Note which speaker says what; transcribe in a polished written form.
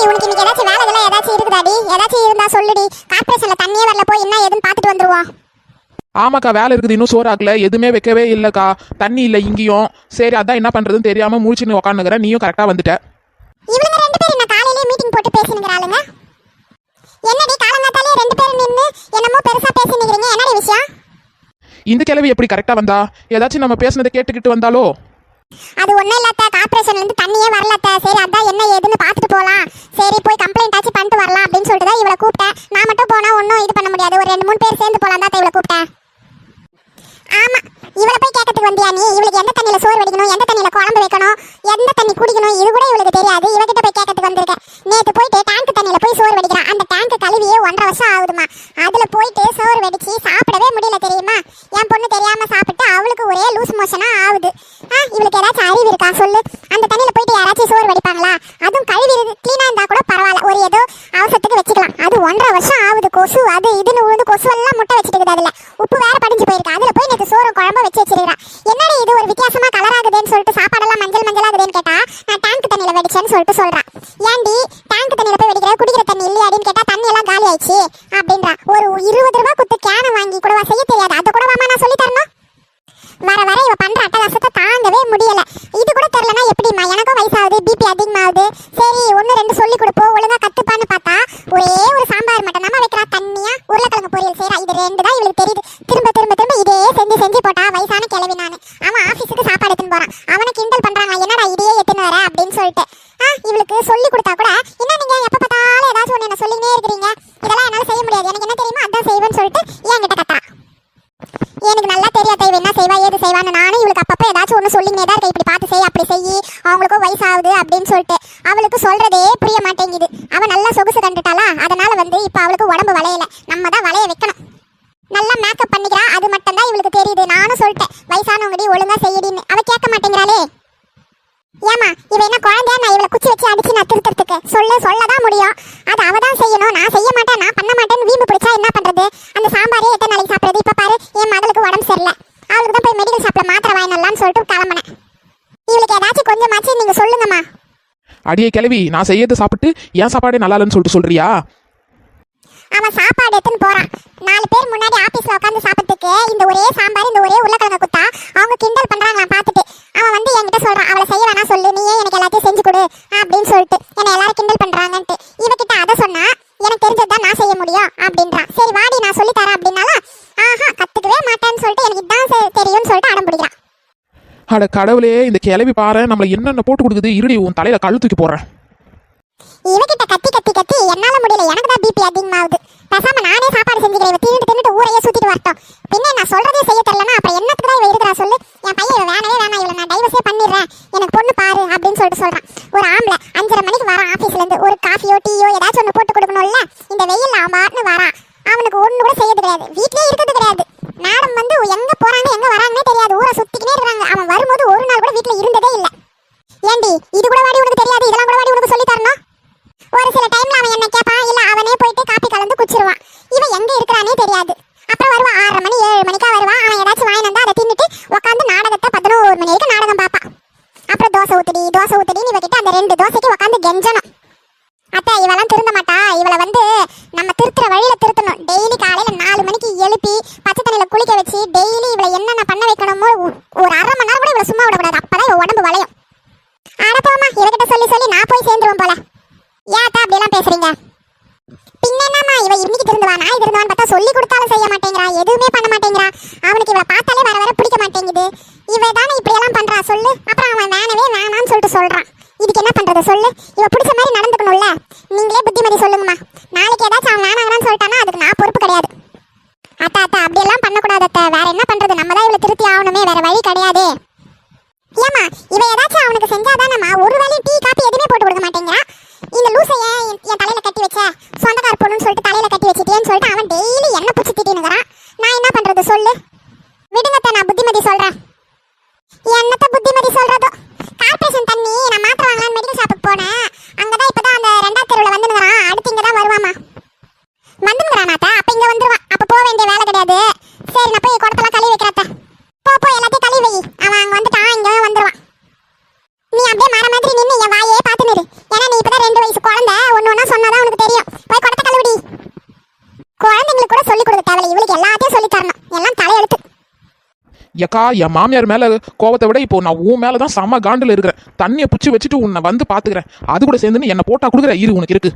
Speaker 1: உனக்கு இன்னைக்கு ஏதாச்சும் வேலைகள் ஏதாச்சும் இருக்குதாடி? ஏதாச்சும் இருந்தா சொல்லுடி. கார்ப்பரேஷன்ல தண்ணியே வரல, போய் என்ன ஏதுன்னு பார்த்துட்டு வந்துருவோம்.
Speaker 2: ஆமாக்கா, வேலை இருக்குது, இன்னும் சோறாக்கல, எதுவுமே வைக்கவே இல்லைக்கா. தண்ணி இல்லை இங்கேயும். சரி, அதான் என்ன பண்ணுறதுன்னு தெரியாமல் முழிச்சுன்னு உட்காந்துக்கிறேன். நீயும் கரெக்டாக வந்துட்ட.
Speaker 1: இவங்க ரெண்டு பேரும் என்ன காலையிலேயே மீட்டிங் போட்டு பேசினுங்கிறாளுங்க. என்னடி காலங்காத்தாலே ரெண்டு பேரும் நின்று என்னமோ பெருசா பேசினுக்கிறீங்க, என்னடி விஷயம்?
Speaker 2: இந்த கிழவி எப்படி கரெக்டாக வந்தா? ஏதாச்சும் நம்ம பேசுனதை கேட்டுக்கிட்டு வந்தாலோ?
Speaker 1: அது ஒன்றும் இல்லாத, கார்ப்பரேஷன்ல இருந்து தண்ணியே வரலத்த. சரி, அதான் என்ன ஏதுன்னு பார்த்துட்டு போகலாம். சரி, போய் கம்ப்ளைண்ட் ஆச்சு பண்ணிட்டு வரலாம் அப்படின்னு சொல்லிட்டு தான் இவளை கூப்பிட்டேன். நான் மட்டும் போனா ஒன்றும் இது பண்ண முடியாது, ஒரு 2-3 பேர் சேர்ந்து போகலாம் தான் இவளை கூப்பிட்டேன். ஆமா, இவளை போய் கேட்கறதுக்கு வந்தியா நீ? இவளுக்கு எந்த தண்ணியில சோறு வடிக்கணும், எந்த தண்ணியில குழம்பு வைக்கணும், எந்த தண்ணி குடிக்கணும், இது கூட இவளுக்கு தெரியாது. இவகிட்ட போய் கேட்கறதுக்கு வந்திருக்கேன். நேற்று போயிட்டு டேங்க் தண்ணியில போய் சோறு வடிக்கிறான். அந்த டேங்க் கழுவியே 1.5 வருஷம் ஆகுதுமா. அதுல போயிட்டு சோறு வடிச்சு சாப்பிடவே முடியல தெரியுமா? என் பொண்ணு தெரியாம சாப்பிட்டு அவளுக்கு ஒரே லூஸ் மோஷனா ஆகுது. இவளுக்கு ஏதாச்சும் அறிவு இருக்கா சொல்லு? அந்த தண்ணியில போயிட்டு யாராச்சும் சோறு வடிப்பாங்களா? அதுவும் கழுவி கிளீனா இருந்தா கூட பரவாயில்ல, ஒரு ஏதோ அவசரத்துக்கு வச்சுக்கலாம். அது 1.5 வருஷம் ஆகுது. கொசு அது இதுன்னு உழுந்து கொசு எல்லாம் முட்டை வச்சுட்டு அதுல உப்பு வேற படிஞ்சு போயிருக்கு. அதுல போய் நேற்று சோறு குழம்பு வச்சு வச்சிருக்கா. என்னடி இது ஒரு வித்தியாசமா கலர் ஆகுதுன்னு சொல்லிட்டு சாப்பாடெல்லாம் மஞ்சள் மஞ்சள் ஆகுதுன்னு கேட்டா நான் டேங்க் தண்ணியில வெடிச்சேன்னு சொல்லிட்டு சொல்றான். ஏன்டி டேங்க் தண்ணியில போய் வெடிக்கிற, குடிக்கிற தண்ணி இல்லையாடின்னு கேட்டா தண்ணி எல்லாம் காலி ஆயிடுச்சு அப்படின்றா. ஒரு 20 ரூபாய் குத்து கேனை வாங்கி கூடவா செய்ய தெரியாது? அதை கூட வாமா நான் சொல்லி தரணும்? வர வர இவ பண்ற அட்டகாசத்தை தாங்கவே முடியல. இது கூட தெரியலனா எப்படிமா? எனக்கும் வயசாகுது, பிபி அதிகமாகுது. சரி, 1-2 சொல்லி கொடுப்போம், ஒழுங்கா கத்துப்பான்னு பார்த்தா ஒரே ஒரு சாம்பார் மட்டும் நம்ம வைக்கிறா. தண்ணியா உருளைக்கிழங்கு பொரியல் செய்யறா. இது 2 தான் இவளுக்கு தெரியுது. திரும்ப திரும்ப திரும்ப இதே செஞ்சு போட்டா வயசான கிழவி நானு. அவன் ஆபீஸுக்கு சாப்பாடு எடுத்துன்னு போறான். அவனை கிண்டல் பண்றாங்க, என்னடா இதையே எடுத்துன்னு வர அப்படின்னு சொல்லிட்டு. இவளுக்கு சொல்லி கொடுத்தா கூட என்ன நீங்க எப்ப பார்த்தாலும் ஏதாச்சும் ஒண்ணு என்ன சொல்லினே இருக்கிறீங்க, இதெல்லாம் என்னால செய்ய முடியாது, எனக்கு என்ன தெரியுமா அதான் செய்வேன்னு சொல்லிட்டு என்கிட்ட கத்துறா. எனக்கு நல்லா தெரியாது இவ என்ன செய்வா ஏது செய்வான்னு. நானும் இவளுக்கு அப்பப்போ ஏதாச்சும் ஒன்று சொல்லினே தான் இருக்கேன், இப்படி பார்த்து செய் அப்படி செய், அவங்களுக்கும் வயசாகுது அப்படின்னு சொல்லிட்டு. அவளுக்கு சொல்றதே புரிய மாட்டேங்குது. அவன் நல்லா சொகுசு கண்டுட்டாளா, அதனால இப்போ அவளுக்கு உடம்பு வளையல, நம்ம தான் வளைய வைக்கணும். நல்லா மேக்கப் பண்ணிக்கிறா, அது மட்டும் தான் இவளுக்கு தெரியுது. நானும் சொல்லிட்டேன் வயசானவங்கடி ஒழுங்கா செய்யடின்னு, அவ கேட்க மாட்டேங்கிறாளே. ஏமா இவ என்ன குழந்தையா? நான் இவளை குச்சி வச்சு அடிச்சு நான் திருத்தறதுக்கு சொல்லதான் முடியும். அது அவ தான் செய்யணும், நான் செய்ய மாட்டேன், நான் பண்ண மாட்டேன்னு வீம்பு பிடிச்சா என்ன பண்றது? அந்த சாம்பாரே எத்தனை நாளைக்கு சாப்பிடுறது? இப்ப பாரு, என் மகளுக்கு உடம்பு சரியில்லை, அவளுக்கு தான் போய் மெடிக்கல் ஷாப்ல மாத்திரை வாங்கினலாம்னு சொல்லிட்டு கிளம்பினேன். இவளுக்கு ஏதாச்சும் கொஞ்சமாச்சு நீங்க சொல்லுங்கம்மா.
Speaker 2: அடியே கிழவி, நான் செய்யறது சாப்பிட்டு என் சாப்பாடே நல்லா இல்லைன்னு சொல்லிட்டு சொல்றியா?
Speaker 1: அவன் சாப்பாடு எடுத்துன்னு போறான். 4 பேர் முன்னாடி ஆபீஸ்ல உட்காந்து சாப்பிட்டுக்கு இந்த ஒரே சாம்பார் இந்த ஒரே உருளைக்கிழங்கு குத்தா அவங்க கிண்டல் பண்றாங்க. நான் பார்த்துட்டு அவன் என்கிட்ட சொல்றான், அவளை செய்ய வேணா சொல்லு, நீயே எனக்கு எல்லாத்தையும் செஞ்சு கொடு அப்படின்னு சொல்லிட்டு. என்னை எல்லாரும் கிண்டல் பண்றாங்கன்ட்டு இவகிட்ட அதை சொன்னா எனக்கு தெரிஞ்சதுதான் நான் செய்ய முடியும் அப்படின்றான். சரி வாடி நான் சொல்லி தரேன் அப்படின்னாலும் கத்துக்கவே மாட்டேன்னு சொல்லிட்டு எனக்கு இதான் தெரியும்னு சொல்லிட்டு அடம் பிடிக்கிறான்.
Speaker 2: அட கடவுளே, இந்த கிளவி பாரு நம்மள என்னென்ன போட்டு கொடுக்குது. இருடி, உன் தலையில கழு தூக்கி போறேன்.
Speaker 1: இவகிட்ட கத்தி என்னால முடியல, எனக்கு தான் பிபி அதிகமாகுது. பேசாம நானே சாப்பாடு செஞ்சுக்கிறேன், தின்னுட்டு ஊரையே சுத்திட்டு வரட்டும். பின்ன நான் சொல்றதே செய்ய தெரியலன்னா அப்புறம் என்னத்துக்கு தான் இவ இருக்கிறா சொல்லு? என் பையன் வேணவே வேணாம், இவளை நான் டைவர்ஸே பண்ணிடுறேன், எனக்கு பொண்ணு பாரு அப்படின்னு சொல்லிட்டு சொல்றான். ஒரு ஆம்பளை 5:30 மணிக்கு வரான் ஆபீஸ்ல இருந்து, ஒரு காஃபியோ டீயோ ஏதாச்சும் ஒன்று போட்டு கொடுக்கணும்ல. இந்த வெயில் அவன் பாட்டுன்னு வரான், அவனுக்கு ஒண்ணு கூட செய்யறது கிடையாது, வீட்லயே இருக்கிறது கிடையாது. மேடம் எங்க போறாங்க எங்க வராங்கன்னே தெரியாது, ஊரை சுத்திக்கினே இருக்காங்க. அவன் வரும்போது ஒரு நாள் கூட வீட்டுல இருந்ததே இல்லை. ஏண்டி இது கூட வாடி உனக்கு தெரியாது? இதெல்லாம் கூட வாடி உனக்கு சொல்லி தரணும். ஒரு சில டைம்ல அவன் என்ன கேட்பான், இல்ல அவனே போயிட்டு காப்பி கலந்து குடிச்சிருவான். இவன் எங்க இருக்கிறானே தெரியாது. அப்புறம் வருவான் 6:30 மணி 7 மணிக்கா வருவான். அவன் ஏதாச்சும் வாங்கி வந்தா அதை தின்னுட்டு உட்காந்து நாடகத்தை 11 மணி வரைக்கும் நாடகம் பார்ப்பான். அப்புறம் தோசை ஊத்தடி இவகிட்ட அந்த 2 தோசைக்கு உட்காந்து கெஞ்சணும். அத்தை இவெல்லாம் திருந்த மாட்டா, இவளை நம்ம திருத்துற வழியில திருத்தணும். டெய்லி காலையில 4 மணிக்கு எழுப்பி பச்சை தண்ணியில குளிக்க வச்சு டெய்லி இவளை என்னென்ன பண்ண வைக்கணுமோ ஒரு 1/2 மணி நேரம் கூட இவளை சும்மா விடக்கூடாது, அப்பதான் இவ உடம்பு வளையும். ஆட போமா, இவகிட்ட சொல்லி நான் போய் சேர்ந்துருவோம் போல. ஏன்டா அப்படி எல்லாம் பேசுறீங்க? பின்ன என்னம்மா இவ இன்னைக்கு திருந்துவா நாய் திருந்துவான்னு பார்த்தா சொல்லி கொடுத்தாலும் செய்ய மாட்டேங்கிறா, எதுவுமே பண்ண மாட்டேங்கிறா. அவனுக்கு இவளை பார்த்தாலே வர வர பிடிக்க மாட்டேங்குது. இவ தானே இப்படி எல்லாம் பண்றா சொல்லு? அப்புறம் அவன் வேணவே வேணான்னு சொல்லிட்டு சொல்றான். இதுக்கு என்ன பண்றது சொல்லு? இவ பிடிச்ச மாதிரி நடந்துக்கணும்ல. நீங்களே புத்திமதி சொல்லுங்கம்மா. நாளைக்கு ஏதாச்சும் அவன் வேணாங்கன்னு சொல்லிட்டானா அதுக்கு நான் பொறுப்பு கிடையாது. அத்தா அப்படி எல்லாம் பண்ணக்கூடாது அத்தை, வேற என்ன பண்றது? நம்ம தான் இவளை திருத்தி ஆகணுமே, வேற வழி கிடையாது. ஏமா இவ ஏதாச்சும் அவனுக்கு செஞ்சாதானம்மா, ஒரு வேளை டீ காப்பி எதுவுமே போட்டு கொடுக்க மாட்டேங்கிறா. இந்த லூசைய என் தலையில கட்டி வச்ச சொந்தக்கார பொண்ணுன்னு சொல்லிட்டு தலையில கட்டி வச்சிட்டேன்னு சொல்லிட்டு அவன் டெய்லி என்ன பிடிச்சி திட்டினுங்கிறான். நான் என்ன பண்றது சொல்லு? விடுங்கத்த, நான் புத்திமதி சொல்றேன். என்னத்த புத்திமதி சொல்றதோ? கார்பரேஷன் தண்ணி நான் மாத்திரை வாங்கலான்னு மெடிக்கல் ஷாப்புக்கு போனேன். அங்கதான் இப்பதான் அந்த 2வது தெருவுல வந்துனுங்கிறான். அடுத்து இங்கதான் வருவாமா. வந்துங்கிறானாத்த, அப்ப இங்க வந்துருவான். அப்ப போக வேண்டிய வேலை கிடையாது. சரி நான் போய் குடத்தெல்லாம் கழுவி வைக்கிறத்த. போ எல்லாத்தையும் கழுவி வை. அவன் அங்க வந்துட்டான், இங்க வந்துருவான். நீ அப்படியே மர மாதிரி நின்று என் வாயே பார்த்து நிறு. ஏன்னா நீ இப்பதான் 2 வயசு குழந்தை, இவளை இவளுக்கு எல்லாத்தையும் சொல்லி தரணும், எல்லாம் தலையெழுத்து.
Speaker 2: ஏக்கா என் மாமியார் மேல கோவத்தை விட இப்போ நான் உன் மேலதான் செம காண்டில் இருக்கிறேன். தண்ணியை பிடிச்சி வச்சுட்டு உன்னை வந்து பாத்துக்கிறேன். அது கூட சேர்ந்துன்னு என்ன போட்டா கொடுக்குற இரு உனக்கு இருக்கு.